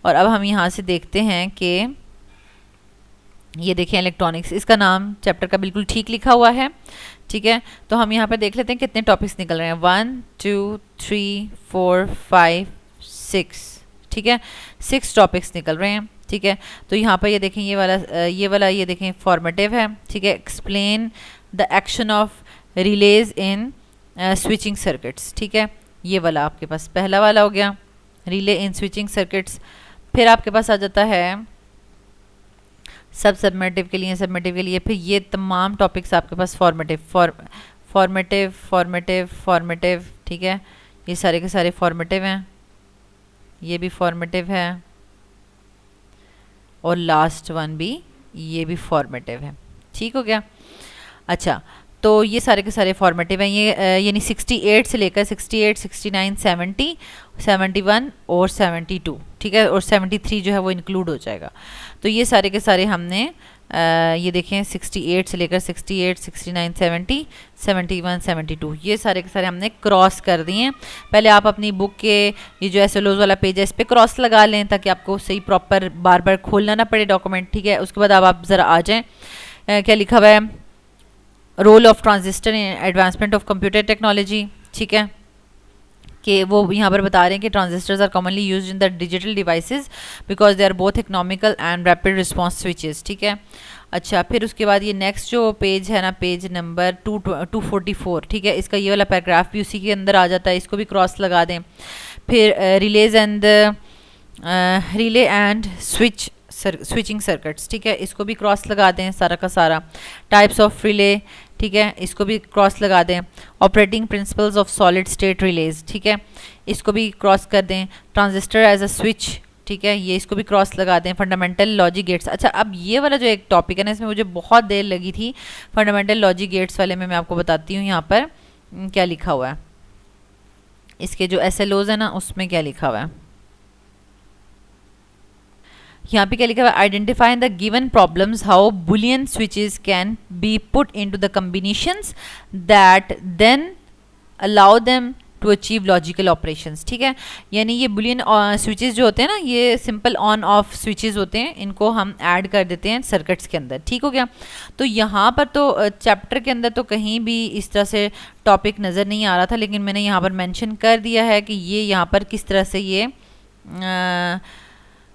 और अब हम यहाँ से देखते हैं कि ये देखें इलेक्ट्रॉनिक्स, इसका नाम चैप्टर का बिल्कुल ठीक लिखा हुआ है, ठीक है। तो हम यहाँ पर देख लेते हैं कितने टॉपिक्स निकल रहे हैं। 1 2 3 4 5 6, ठीक है, 6 टॉपिक्स निकल रहे हैं, ठीक है। तो यहाँ पर ये देखें ये वाला ये देखें फॉर्मेटिव है, ठीक है, explain the action of release in switching circuits, ठीक है, ये वाला आपके पास पहला वाला हो गया, रिले इन स्विचिंग सर्किट्स। फिर आपके पास आ जाता है सबमिटिव के लिए, फिर ये तमाम टॉपिक्स आपके पास फॉर्मेटिव, ठीक है, ये सारे के सारे फॉर्मेटिव हैं, ये भी फॉर्मेटिव है, और लास्ट वन भी ये भी फॉर्मेटिव है, ठीक हो गया। अच्छा, तो ये सारे के सारे फॉर्मेटिव हैं, ये यानी 68 से लेकर 68, 69, 70, 71 और 72, ठीक है, और 73 जो है वो इंक्लूड हो जाएगा। तो ये सारे के सारे हमने ये देखें 68 से लेकर 68, 69, 70, 71, 72 ये सारे के सारे हमने क्रॉस कर दिए हैं। पहले आप अपनी बुक के ये जो SLOs वाला पेज है इस पर क्रॉस लगा लें ताकि आपको सही प्रॉपर बार बार खोलना ना पड़े डॉक्यूमेंट, ठीक है। उसके बाद अब आप ज़रा आ जाएँ, क्या लिखा हुआ है, role of transistor in advancement of computer technology, ठीक है, कि वो यहाँ पर बता रहे हैं कि transistors are commonly used in the digital devices because they are both economical and rapid response switches, ठीक है। अच्छा, फिर उसके बाद ये नेक्स्ट जो पेज है ना, पेज नंबर 244, ठीक है, इसका ये वाला पैराग्राफ भी उसी के अंदर आ जाता है, इसको भी क्रॉस लगा दें। फिर रिले एंड स्विचिंग सर्किट्स, ठीक है, इसको भी क्रॉस लगा दें सारा का सारा। टाइप्स ऑफ रिले, ठीक है, इसको भी क्रॉस लगा दें। Operating principles of solid state release, ठीक है, इसको भी क्रॉस कर दें। ट्रांजिस्टर एज अ स्विच, ठीक है, ये इसको भी क्रॉस लगा दें। फंडामेंटल लॉजिक गेट्स, अच्छा अब ये वाला जो एक टॉपिक है ना, इसमें मुझे बहुत देर लगी थी। फंडामेंटल लॉजिक गेट्स वाले में मैं आपको बताती हूँ यहाँ पर क्या लिखा हुआ है, इसके जो SLOs है ना उसमें क्या लिखा हुआ है। यहाँ पे क्या लिखा हुआ है, identify the given problems how Boolean switches can be put into the combinations that then allow them to achieve logical operations, ठीक है। यानी ये बुलियन स्विचेस जो होते हैं ना, ये सिंपल ऑन ऑफ स्विचेस होते हैं, इनको हम ऐड कर देते हैं सर्किट्स के अंदर, ठीक हो गया। तो यहाँ पर तो चैप्टर के अंदर तो कहीं भी इस तरह से टॉपिक नज़र नहीं आ रहा था, लेकिन मैंने यहाँ पर मेंशन कर दिया है कि ये यहाँ पर किस तरह से ये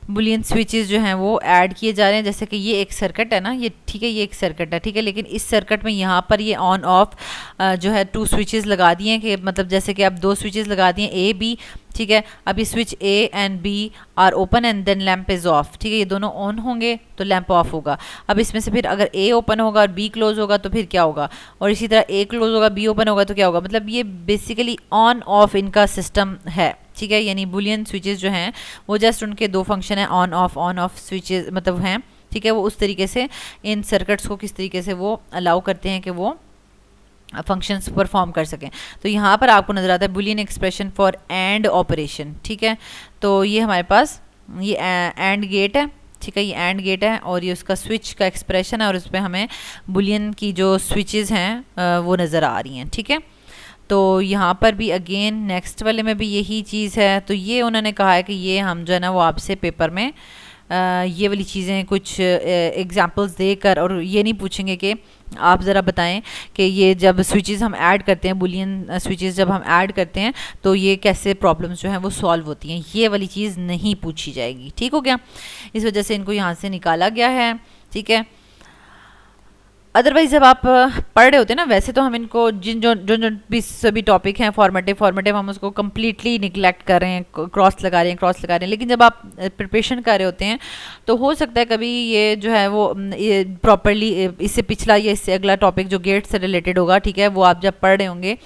बुलियन स्विचेस जो हैं वो ऐड किए जा रहे हैं। जैसे कि ये एक सर्किट है ना, ये ठीक है, ये एक सर्किट है, ठीक है, लेकिन इस सर्किट में यहाँ पर ये ऑन ऑफ जो है 2 स्विचेस लगा दिए हैं, कि मतलब जैसे कि आप 2 स्विचेस लगा दिए A B, ठीक है। अब ये switch A and B are open and then lamp is off, ठीक है, ये दोनों ऑन होंगे तो लैम्प ऑफ होगा। अब इसमें से फिर अगर A ओपन होगा और B क्लोज होगा तो फिर क्या होगा, और इसी तरह A क्लोज होगा B ओपन होगा तो क्या होगा। मतलब ये बेसिकली ऑन ऑफ इनका सिस्टम है, ठीक है। यानी बुलियन स्विचेस जो हैं वो जस्ट उनके 2 फंक्शन हैं, ऑन ऑफ स्विचेस मतलब हैं, ठीक है। वो उस तरीके से इन सर्किट्स को किस तरीके से वो अलाउ करते हैं कि वो फंक्शंस परफॉर्म कर सकें। तो यहाँ पर आपको नज़र आता है Boolean expression for and operation, ठीक है। तो ये हमारे पास ये एंड गेट है, ठीक है, ये एंड गेट है और ये उसका स्विच का एक्सप्रेशन है, और उस पर हमें बुलियन की जो स्विचेस हैं वो नज़र आ रही हैं, ठीक है। तो यहाँ पर भी अगेन नेक्स्ट वाले में भी यही चीज़ है। तो ये उन्होंने कहा है कि ये हम जो है ना वो आपसे पेपर में ये वाली चीज़ें कुछ एग्जांपल्स देकर, और ये नहीं पूछेंगे कि आप ज़रा बताएं कि ये जब स्विचेस हम ऐड करते हैं, बुलियन स्विचेस जब हम ऐड करते हैं तो ये कैसे प्रॉब्लम्स जो हैं वो सॉल्व होती हैं, ये वाली चीज़ नहीं पूछी जाएगी। ठीक हो गया, इस वजह से इनको यहाँ से निकाला गया है। ठीक है, अदरवाइज जब आप पढ़ रहे होते हैं ना, वैसे तो हम इनको जो भी सभी टॉपिक हैं फॉर्मेटिव हम उसको कम्प्लीटली निगलेक्ट कर रहे हैं, क्रॉस लगा रहे हैं, लेकिन जब आप प्रिपरेशन कर रहे होते हैं तो हो सकता है कभी ये जो है वो प्रॉपरली इससे पिछला या इससे अगला टॉपिक जो गेट से रिलेटेड होगा, ठीक है, वो आप जब पढ़ रहे होंगे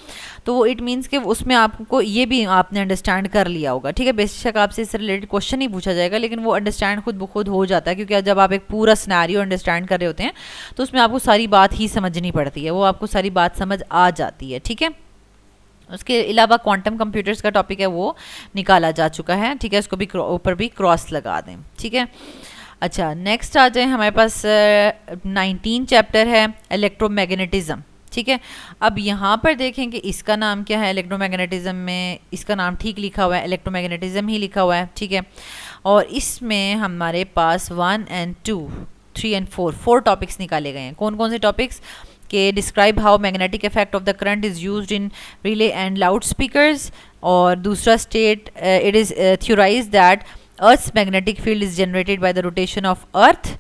तो वो इट मीन्स कि उसमें आपको ये भी आपने अंडरस्टैंड कर लिया होगा। ठीक है, बेशक आपसे इससे रिलेटेड क्वेश्चन नहीं पूछा जाएगा, लेकिन वो अंडरस्टैंड खुद ब खुद हो जाता है, क्योंकि जब आप एक पूरा सिनेरियो अंडरस्टैंड कर रहे होते हैं तो उसमें आपको सारी बात ही समझनी पड़ती है, वो आपको सारी बात समझ आ जाती है। ठीक है, उसके अलावा क्वांटम कंप्यूटर्स का टॉपिक है वो निकाला जा चुका है। ठीक है, उसको भी ऊपर भी क्रॉस लगा दें। ठीक है, अच्छा नेक्स्ट आ जाए, हमारे पास 19 चैप्टर है इलेक्ट्रोमैग्नेटिज्म। ठीक है, अब यहाँ पर देखें कि इसका नाम क्या है, इलेक्ट्रोमैग्नेटिज्म में इसका नाम ठीक लिखा हुआ है, इलेक्ट्रोमैग्नेटिज्म ही लिखा हुआ है। ठीक है, और इसमें हमारे पास 1 and 2, 3 and 4 टॉपिक्स निकाले गए हैं। कौन कौन से टॉपिक्स के describe how magnetic effect of the current is used in relay and loudspeakers, और दूसरा state it is theorize that earth's magnetic field is generated by the rotation of earth,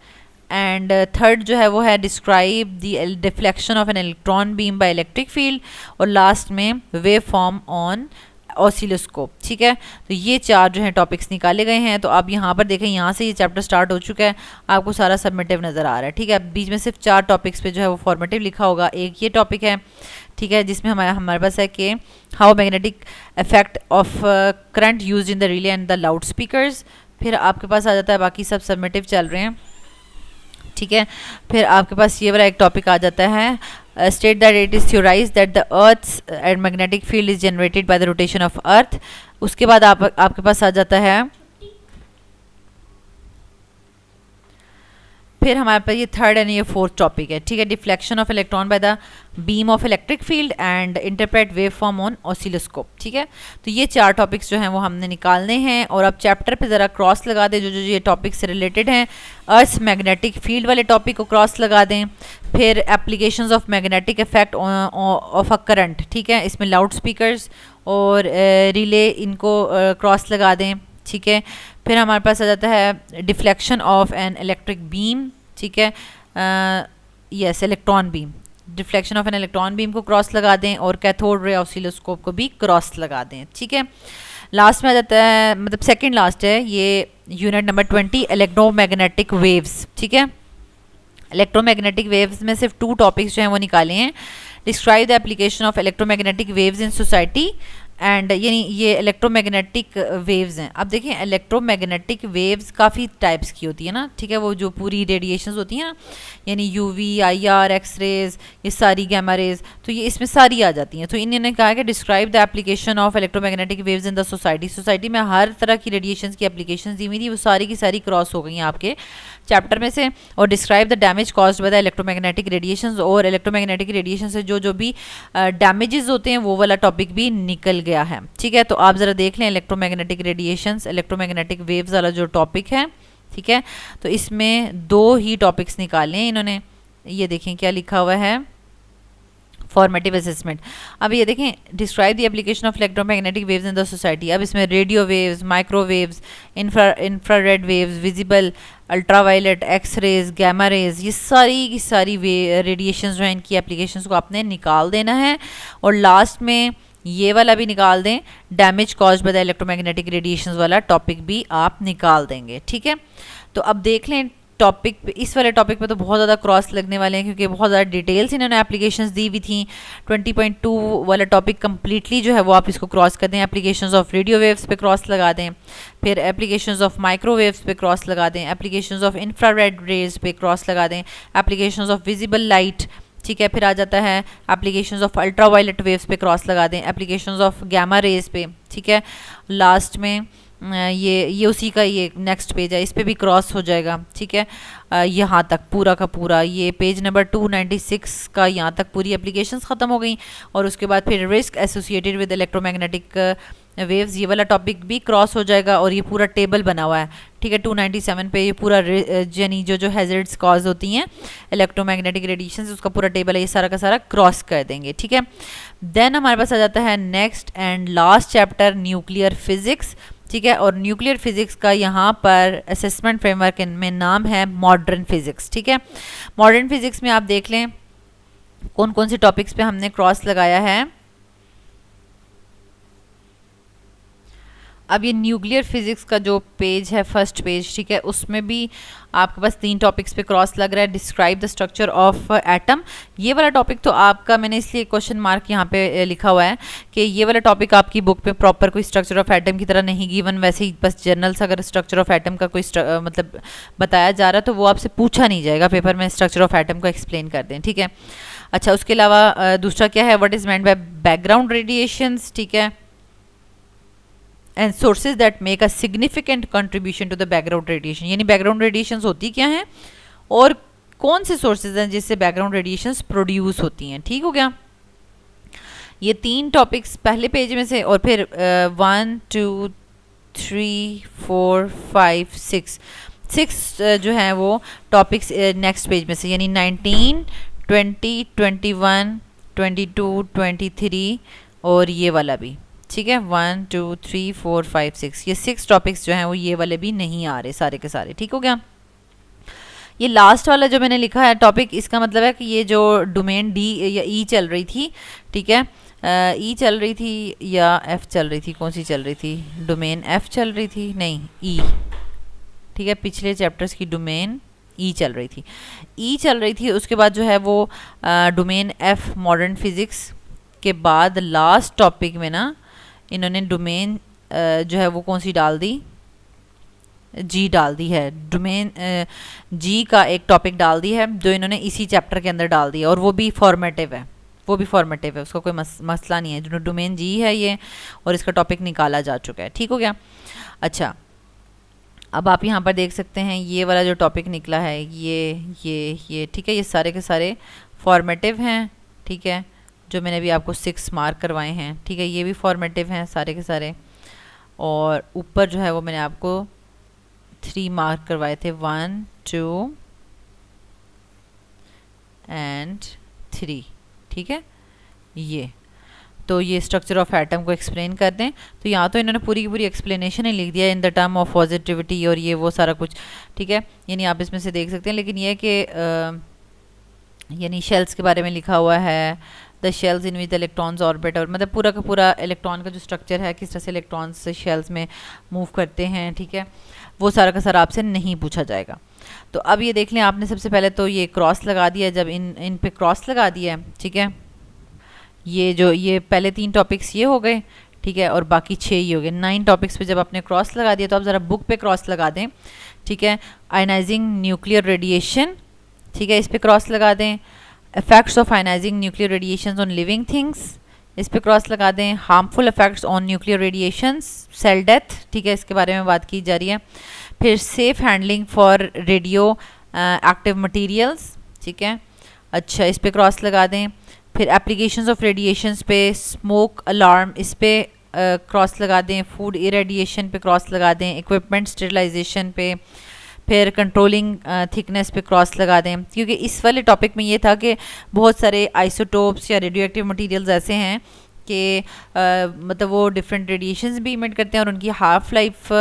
and third जो है वो है describe the deflection of an electron beam by electric field, और लास्ट में वेव फॉर्म ऑन ऑसिलोस्कोप। ठीक है, तो ये 4 जो हैं टॉपिक्स निकाले गए हैं। तो आप यहाँ पर देखें, यहाँ से ये चैप्टर स्टार्ट हो चुका है, आपको सारा सबमिटिव नज़र आ रहा है। ठीक है, बीच में सिर्फ 4 टॉपिक्स पे जो है वो फॉर्मेटिव लिखा होगा। एक ये टॉपिक है, ठीक है, जिसमें हमारे पास है कि how magnetic effect of current use in the relay and the loud speakers. फिर आपके पास आ जाता है, बाकी सब सबमिटिव चल रहे हैं। ठीक है, फिर आपके पास ये वाला एक टॉपिक आ जाता है, state that it is theorize that the earth's and magnetic field is generated by the rotation of earth. उसके बाद आपके पास आ जाता है, फिर हमारे पास ये 3rd एंड ये 4th टॉपिक है। ठीक है, deflection of electron by the beam of electric field and interpret wave form on oscilloscope. ठीक है, तो ये 4 टॉपिक्स जो हैं वो हमने निकालने हैं, और अब चैप्टर पे ज़रा क्रॉस लगा दें जो जो ये टॉपिक से रिलेटेड हैं। अर्थ मैग्नेटिक फील्ड वाले टॉपिक को क्रॉस लगा दें, फिर applications of magnetic effect of a current, ठीक है, इसमें लाउड स्पीकर्स और रिले इनको क्रॉस लगा दें। ठीक है, फिर हमारे पास आ जाता है deflection of an electric beam. ठीक है, yes, electron beam, deflection of an electron beam को क्रॉस लगा दें, और कैथोड रे ऑसिलोस्कोप को भी क्रॉस लगा दें। ठीक है, लास्ट में आ जाता है, मतलब सेकंड लास्ट है ये यूनिट नंबर 20 इलेक्ट्रोमैग्नेटिक वेव्स। ठीक है, इलेक्ट्रोमैग्नेटिक वेव्स में सिर्फ 2 टॉपिक्स जो हैं वो निकाले हैं। Describe the application of electromagnetic waves in society, and यानी ये इलेक्ट्रोमैग्नेटिक वेव्स हैं। अब देखें, इलेक्ट्रोमैग्नेटिक वेव्स काफ़ी टाइप्स की होती है ना। ठीक है, वो जो पूरी रेडिएशंस होती हैं ना, यानी यूवी, आईआर, एक्स रेज, ये सारी गैमा रेज, तो ये इसमें सारी आ जाती हैं। तो इन्होंने कहा कि describe the application of electromagnetic waves in the society. Society में हर तरह की रेडिएशंस की एप्लीकेशंस दी हुई थी, वो सारी की सारी क्रॉस हो गई हैं आपके चैप्टर में से। और describe the damage caused by the electromagnetic radiations, और इलेक्ट्रोमैग्नेटिक रेडिएशन से जो भी डैमेजेस होते हैं वो वाला टॉपिक भी निकल गया है। ठीक है, तो आप ज़रा देख लें इलेक्ट्रोमैग्नेटिक रेडिएशंस, इलेक्ट्रोमैग्नेटिक वेव्स वाला जो टॉपिक है। ठीक है, तो इसमें 2 ही टॉपिक्स निकाले हैं इन्होंने। ये देखें क्या लिखा हुआ है, फॉर्मेटिव असेसमेंट। अब ये देखें, describe the application of electromagnetic waves in the society. अब इसमें radio waves, microwaves, infrared waves, visible, ultraviolet, X rays, gamma rays, ये सारी की सारी रेडिएशंस जो हैं इनकी एप्लीकेशंस को आपने निकाल देना है। और लास्ट में ये वाला भी निकाल दें, damage caused by the electromagnetic radiations वाला टॉपिक भी आप निकाल देंगे। ठीक है, तो अब देख लें टॉपिक पे, इस वाले टॉपिक पे तो बहुत ज़्यादा क्रॉस लगने वाले हैं, क्योंकि बहुत ज़्यादा डिटेल्स इन्होंने एप्लीकेशंस दी हुई थी। 20.2 वाला टॉपिक कम्प्लीटली जो है वो आप इसको क्रॉस कर दें। एप्लीकेशंस ऑफ रेडियो वेव्स पे क्रॉस लगा दें, फिर एप्लीकेशंस ऑफ माइक्रोवेव्स पे क्रॉस लगा दें, एप्लीकेशंस ऑफ इंफ्रारेड रेज पे क्रॉस लगा दें, एप्लीकेशंस ऑफ विजिबल लाइट। ठीक है, फिर आ जाता है एप्लीकेशंस ऑफ अल्ट्रावायलेट वेव्स पे क्रॉस लगा दें, एप्लीकेशंस ऑफ गैमा रेज पे। ठीक है, लास्ट में ये उसी का ये नेक्स्ट पेज है, इस पे भी क्रॉस हो जाएगा। ठीक है, यहाँ तक पूरा का पूरा ये पेज नंबर 296 का यहाँ तक पूरी एप्लीकेशंस ख़त्म हो गई। और उसके बाद फिर risk associated with electromagnetic waves, ये वाला टॉपिक भी क्रॉस हो जाएगा, और ये पूरा टेबल बना हुआ है। ठीक है 297 पे ये पूरा यानी जो हैजर्ड्स कॉज होती हैं इलेक्ट्रोमैग्नेटिक रेडिएशन, उसका पूरा टेबल है, ये सारा का सारा क्रॉस कर देंगे। ठीक है, देन हमारे पास आ जाता है next and last chapter nuclear physics. ठीक है, और न्यूक्लियर फिजिक्स का यहाँ पर असेसमेंट फ्रेमवर्क में नाम है मॉडर्न फिजिक्स। ठीक है, मॉडर्न फिजिक्स में आप देख लें कौन कौन से टॉपिक्स पे हमने क्रॉस लगाया है। अब ये न्यूक्लियर फिजिक्स का जो पेज है, फर्स्ट पेज, ठीक है, उसमें भी आपके पास 3 टॉपिक्स पे क्रॉस लग रहा है। Describe the structure of atom, ये वाला टॉपिक तो आपका मैंने इसलिए क्वेश्चन मार्क यहाँ पे लिखा हुआ है कि ये वाला टॉपिक आपकी बुक पे प्रॉपर कोई स्ट्रक्चर ऑफ एटम की तरह नहीं गिवन, वैसे ही बस जनरल से अगर स्ट्रक्चर ऑफ एटम का कोई मतलब बताया जा रहा है तो वो आपसे पूछा नहीं जाएगा पेपर में, स्ट्रक्चर ऑफ एटम को एक्सप्लेन कर दें। ठीक है, अच्छा उसके अलावा दूसरा क्या है, what is meant by background radiations. ठीक है, and sources that make a significant contribution to the background radiation, यानी बैकग्राउंड रेडिएशंस होती क्या हैं और कौन से सोर्सेज हैं जिससे बैकग्राउंड रेडिएशंस प्रोड्यूस होती हैं। ठीक हो गया, ये 3 टॉपिक्स पहले पेज में से, और फिर 1 2 3 4 5 6 जो है वो टॉपिक्स नेक्स्ट पेज में से, यानी 19 20 21 22 23 और ये वाला भी। ठीक है, 1 2 3 4 5 6, ये 6 टॉपिक्स जो हैं वो ये वाले भी नहीं आ रहे सारे के सारे। ठीक हो गया, ये लास्ट वाला जो मैंने लिखा है टॉपिक, इसका मतलब है कि ये जो डोमेन डी या ई चल रही थी, ठीक है, ई चल रही थी या एफ चल रही थी, कौन सी चल रही थी, डोमेन एफ चल रही थी, नहीं ई। ठीक है, पिछले चैप्टर्स की डोमेन ई चल रही थी, ई चल रही थी, उसके बाद जो है वो डोमेन एफ मॉडर्न फिजिक्स के बाद लास्ट टॉपिक में ना इन्होंने डोमेन जो है वो कौन सी डाल दी, जी डाल दी है, डोमेन जी का एक टॉपिक डाल दी है जो इन्होंने इसी चैप्टर के अंदर डाल दिया, और वो भी फॉर्मेटिव है, वो भी फॉर्मेटिव है, उसका कोई मसला नहीं है, जो डोमेन जी है ये, और इसका टॉपिक निकाला जा चुका है। ठीक हो गया, अच्छा अब आप यहाँ पर देख सकते हैं ये वाला जो टॉपिक निकला है ये ठीक है, ये सारे के सारे फॉर्मेटिव हैं। ठीक है, जो मैंने भी आपको 6 मार्क करवाए हैं। ठीक है, ये भी फॉर्मेटिव हैं सारे के सारे, और ऊपर जो है वो मैंने आपको 3 मार्क करवाए थे, 1 2 एंड 3। ठीक है, ये तो ये स्ट्रक्चर ऑफ एटम को एक्सप्लेन कर दें, तो यहाँ तो इन्होंने पूरी की पूरी एक्सप्लेनेशन ही लिख दिया in the term of positivity और ये वो सारा कुछ। ठीक है, यानी आप इसमें से देख सकते हैं, लेकिन ये है कि यानी शेल्स के बारे में लिखा हुआ है, the shells in which electrons orbit, और मतलब पूरा का पूरा इलेक्ट्रॉन का जो स्ट्रक्चर है, किस तरह से इलेक्ट्रॉन्स शेल्स में मूव करते हैं। ठीक है, वो सारा का सारा आपसे नहीं पूछा जाएगा। तो अब ये देख लें, आपने सबसे पहले तो ये क्रॉस लगा दिया, जब इन पे क्रॉस लगा दिया है, ठीक है, ये पहले 3 टॉपिक्स ये हो गए, ठीक है, और बाकी 6 ही हो गए। 9 टॉपिक्स पे जब आपने क्रॉस लगा दिया तो आप ज़रा बुक पे क्रॉस लगा दें। ठीक है, आयनाइजिंग न्यूक्लियर रेडिएशन, ठीक है, इस पे क्रॉस लगा दें। Effects of ionising nuclear radiations on living things, इस पे क्रॉस लगा दें। Harmful effects on nuclear radiations, cell death, ठीक है, इसके बारे में बात की जा रही है। फिर safe handling for radio active materials, ठीक है, अच्छा इस पे क्रॉस लगा दें। फिर एप्लीकेशंस ऑफ रेडिएशंस पे, स्मोक अलार्म, इस पे क्रॉस लगा दें। फूड इरेडिएशन पे क्रॉस लगा दें। इक्विपमेंट स्टेरिलाइजेशन पे, फिर कंट्रोलिंग थिकनेस पे क्रॉस लगा दें, क्योंकि इस वाले टॉपिक में ये था कि बहुत सारे आइसोटोप्स या रेडियो एक्टिव मटीरियल्स ऐसे हैं कि मतलब वो डिफरेंट रेडिएशंस भी इमिट करते हैं, और उनकी हाफ लाइफ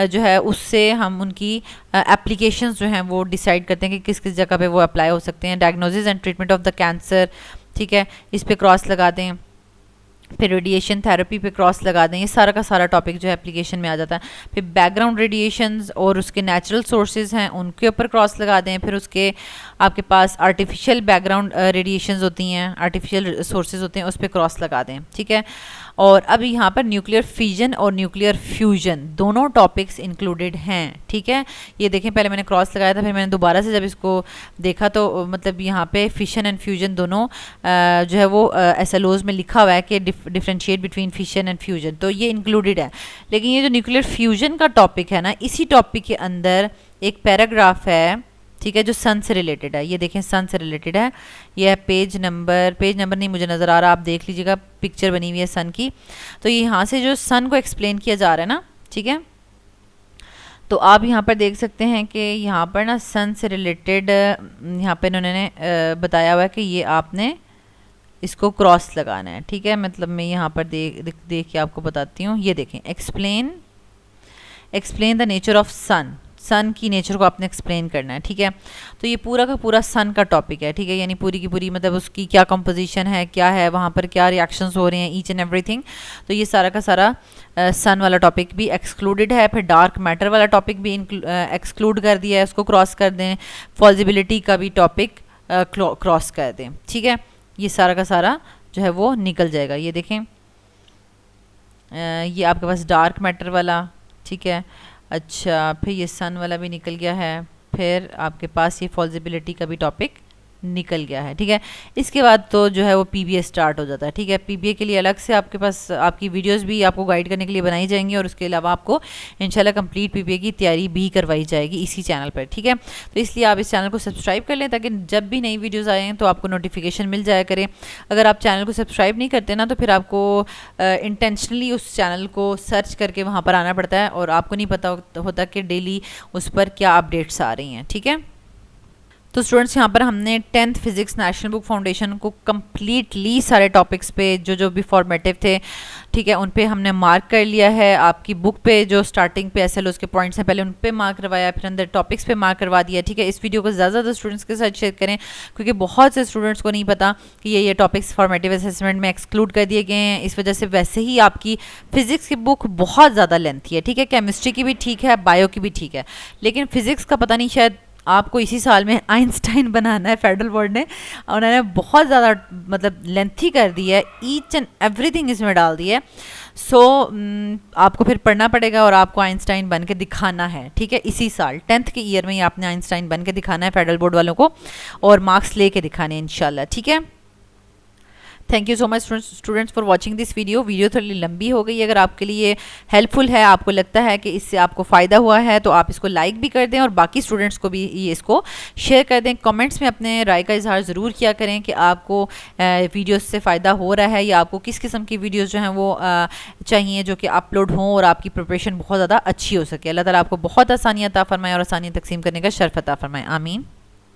जो है उससे हम उनकी एप्लीकेशंस जो हैं वो डिसाइड करते हैं कि किस किस जगह पे वो अप्लाई हो सकते हैं। Diagnosis and treatment of the cancer, ठीक है, इस पे क्रॉस लगा दें। फिर रेडिएशन थेरेपी पे क्रॉस लगा दें। ये सारा का सारा टॉपिक जो है एप्लीकेशन में आ जाता है। फिर बैकग्राउंड रेडिएशंस और उसके नेचुरल सोर्सेज हैं उनके ऊपर क्रॉस लगा दें। फिर उसके आपके पास आर्टिफिशियल बैकग्राउंड रेडिएशंस होती हैं, आर्टिफिशियल सोर्सेज होते हैं, उस पर क्रॉस लगा दें, ठीक है। और अब यहाँ पर न्यूक्लियर फिजन और न्यूक्लियर फ्यूजन दोनों टॉपिक्स इंक्लूडेड हैं, ठीक है। ये देखें, पहले मैंने क्रॉस लगाया था, फिर मैंने दोबारा से जब इसको देखा तो मतलब यहाँ पे फिशन एंड फ्यूजन दोनों जो है वो SLOs में लिखा हुआ है कि differentiate between fission and fusion, तो ये इंक्लूडेड है। लेकिन ये जो न्यूक्लियर फ्यूजन का टॉपिक है ना, इसी टॉपिक के अंदर एक पैराग्राफ है, ठीक है, जो सन से रिलेटेड है। ये देखें, सन से रिलेटेड है। ये है पेज नंबर नहीं मुझे नज़र आ रहा, आप देख लीजिएगा, पिक्चर बनी हुई है सन की। तो ये यहाँ से जो सन को एक्सप्लेन किया जा रहा है ना, ठीक है, तो आप यहाँ पर देख सकते हैं कि यहाँ पर ना सन से रिलेटेड यहाँ पे इन्होंने बताया हुआ है कि ये आपने इसको क्रॉस लगाना है, ठीक है। मतलब मैं यहाँ पर देख के आपको बताती हूँ। ये देखें, एक्सप्लेन द नेचर ऑफ सन की नेचर को आपने एक्सप्लेन करना है, ठीक है। तो ये पूरा का पूरा सन का टॉपिक है, ठीक है, यानी पूरी की पूरी मतलब उसकी क्या कंपोजिशन है, क्या है वहाँ पर, क्या रिएक्शंस हो रहे हैं, ईच एंड एवरीथिंग। तो ये सारा का सारा सन वाला टॉपिक भी एक्सक्लूडेड है। फिर डार्क मैटर वाला टॉपिक भी एक्सक्लूड कर दिया है, उसको क्रॉस कर दें। फॉल्जिबिलिटी का भी टॉपिक क्रॉस कर दें, ठीक है। ये सारा का सारा जो है वो निकल जाएगा। ये देखें, ये आपके पास डार्क मैटर वाला, ठीक है। अच्छा, फिर ये सन वाला भी निकल गया है। फिर आपके पास ये फॉल्जिबिलिटी का भी टॉपिक निकल गया है, ठीक है। इसके बाद तो जो है वो पीबीए स्टार्ट हो जाता है, ठीक है। पीबीए के लिए अलग से आपके पास आपकी वीडियोस भी आपको गाइड करने के लिए बनाई जाएंगी और उसके अलावा आपको इंशाल्लाह कंप्लीट पीबीए की तैयारी भी करवाई जाएगी इसी चैनल पर, ठीक है। तो इसलिए आप इस चैनल को सब्सक्राइब कर लें ताकि जब भी नई वीडियोज़ आएँ तो आपको नोटिफिकेशन मिल जाया करें। अगर आप चैनल को सब्सक्राइब नहीं करते ना तो फिर आपको इंटेंशनली उस चैनल को सर्च करके वहाँ पर आना पड़ता है और आपको नहीं पता होता कि डेली उस पर क्या अपडेट्स आ रही हैं, ठीक है। तो स्टूडेंट्स, यहाँ पर हमने 10th physics national book foundation को कम्प्लीटली सारे टॉपिक्स पे जो भी फॉर्मेटिव थे, ठीक है, उन पे हमने मार्क कर लिया है। आपकी बुक पे जो स्टार्टिंग पे एसएल उसके पॉइंट्स हैं पहले उन पे मार्क करवाया, फिर अंदर टॉपिक्स पे मार्क करवा दिया, ठीक है। इस वीडियो को ज़्यादा ज़्यादा स्टूडेंट्स के साथ शेयर करें क्योंकि बहुत से स्टूडेंट्स को नहीं पता कि ये टॉपिक्स फॉर्मेटिव असेसमेंट में एक्सक्लूड कर दिए गए हैं। इस वजह से वैसे ही आपकी फिजिक्स की बुक बहुत ज़्यादा लेंथी है, ठीक है। केमिस्ट्री की भी ठीक है, बायो की भी ठीक है, लेकिन फिजिक्स का पता नहीं, शायद आपको इसी साल में आइंस्टाइन बनाना है। फेडरल बोर्ड ने उन्होंने बहुत ज़्यादा मतलब लेंथी कर दी है, ईच एंड एवरीथिंग इसमें डाल दी है। सो आपको फिर पढ़ना पड़ेगा और आपको आइंस्टाइन बन के दिखाना है, ठीक है। इसी साल 10th के ईयर में ही आपने आइंस्टाइन बन के दिखाना है फेडरल बोर्ड वालों को और मार्क्स लेके दिखाने हैं इंशाल्लाह, ठीक है। Thank you so much students for watching this video थोड़ी लंबी हो गई। अगर आपके लिए हेल्पफुल है, आपको लगता है कि इससे आपको फ़ायदा हुआ है तो आप इसको लाइक भी कर दें और बाकी स्टूडेंट्स को भी ये इसको शेयर कर दें। कमेंट्स में अपने राय का इजहार ज़रूर किया करें कि आपको वीडियोस से फ़ायदा हो रहा है या आपको किस किस्म की वीडियोज़ जो हैं वो चाहिए जो कि अपलोड हों और आपकी प्रिपरेशन बहुत ज़्यादा अच्छी हो सके। अल्लाह ताला आपको बहुत आसानियाँ अता फरमाए और आसानियाँ तकसीम करने का शर्फ अता फरमाए। आमीन।